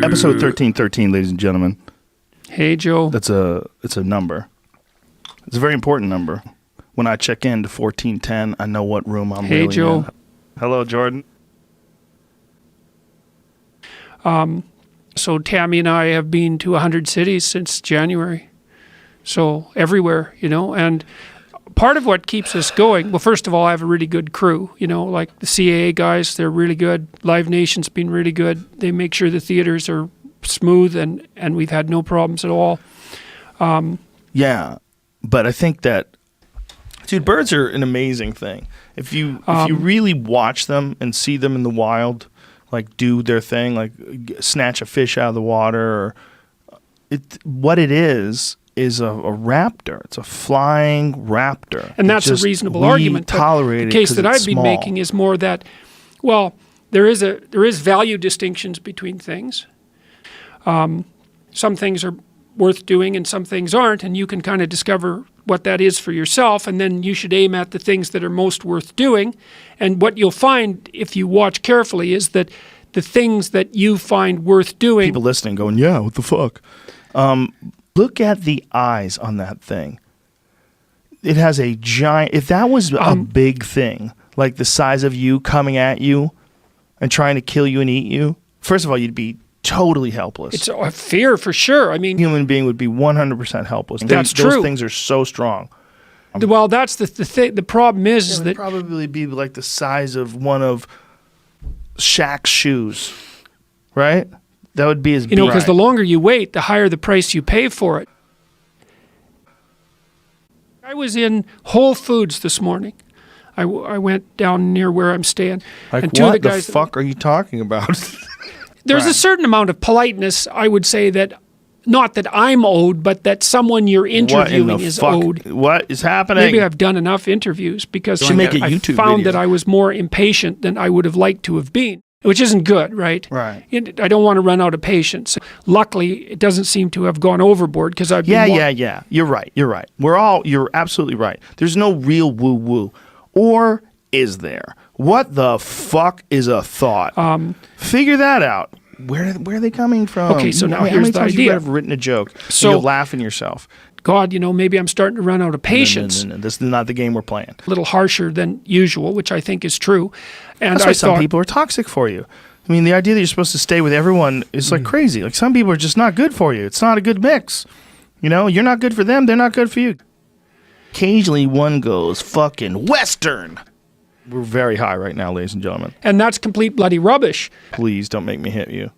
Episode 1313, ladies and gentlemen. Hey, Joe. It's a number. It's a very important number. When I check in to 1410, I know what room I'm really Joe. in. Hello, Jordan. So Tammy and I have been to 100 cities since January. So everywhere, and part of what keeps us going, well, first of all, I have a really good crew, like the CAA guys, they're really good. Live Nation's been really good. They make sure the theaters are smooth and we've had no problems at all. Yeah, but I think that, dude, birds are an amazing thing. If you really watch them and see them in the wild, like do their thing, like snatch a fish out of the water, what it is a raptor. It's a flying raptor. And that's a reasonable argument. Tolerate the case that I've been making is more that, well, there is value distinctions between things. Some things are worth doing and some things aren't, and you can kind of discover what that is for yourself, and then you should aim at the things that are most worth doing. And what you'll find if you watch carefully is that the things that you find worth doing... People listening going, yeah, what the fuck? Look at the eyes on that thing. It has a giant... If that was a big thing, like the size of you coming at you and trying to kill you and eat you, first of all, you'd be totally helpless. It's a fear for sure. I mean... Human being would be 100% helpless. That's true. Those things are so strong. Well, that's the thing. The problem is that... It would probably be like the size of one of Shaq's shoes, right? That would be as big. Because the longer you wait, the higher the price you pay for it. I was in Whole Foods this morning. I went down near where I'm staying. Like, and two what of the guys the fuck are you talking about? There's a certain amount of politeness, I would say, that not that I'm owed, but that someone you're interviewing is owed. What is happening? Maybe I've done enough interviews because I found that I was more impatient than I would have liked to have been, which isn't good, right? Right. I don't want to run out of patience. Luckily, it doesn't seem to have gone overboard because I've been Yeah. You're right. You're absolutely right. There's no real woo-woo. Or is there? What the fuck is a thought? Figure that out. Where are they coming from? Okay, so now how here's many the times idea. You have written a joke, so you're laughing yourself. God, maybe I'm starting to run out of patience. No. This is not the game we're playing. A little harsher than usual, which I think is true. And that's why some people are toxic for you. I mean, the idea that you're supposed to stay with everyone is like crazy. Like, some people are just not good for you. It's not a good mix. You're not good for them. They're not good for you. Occasionally one goes fucking Western. We're very high right now, ladies and gentlemen. And that's complete bloody rubbish. Please don't make me hit you.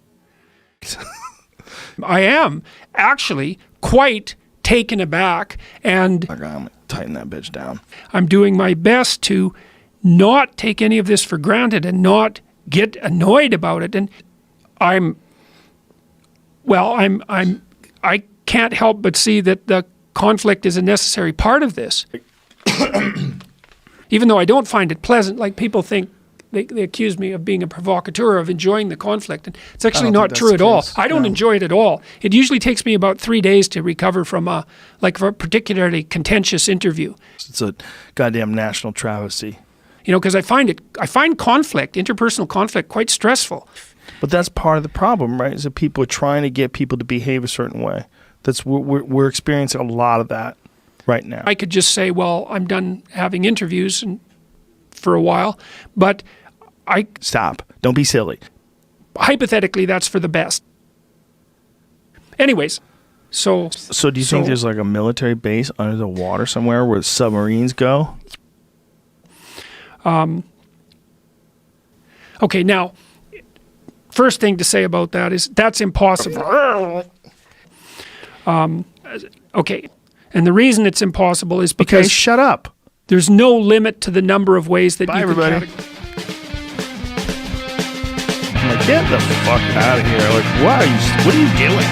I am actually quite taken aback, and I'm gonna tighten that bitch down. I'm doing my best to not take any of this for granted and not get annoyed about it. And I can't help but see that the conflict is a necessary part of this. Even though I don't find it pleasant, like people think, they accuse me of being a provocateur, of enjoying the conflict. And it's actually not true at all. I don't enjoy it at all. It usually takes me about 3 days to recover from a particularly contentious interview. It's a goddamn national travesty. Because I find conflict, interpersonal conflict, quite stressful. But that's part of the problem, right? Is that people are trying to get people to behave a certain way. We're experiencing a lot of that right now. I could just say, well, I'm done having interviews for a while, but Stop. Don't be silly. Hypothetically, that's for the best. Anyways, so do you think there's like a military base under the water somewhere where submarines go? Okay, now, first thing to say about that is that's impossible. Okay, and the reason it's impossible is because... Okay, shut up. There's no limit to the number of ways that Bye, you everybody. Get the fuck out of here. Like, what are you doing?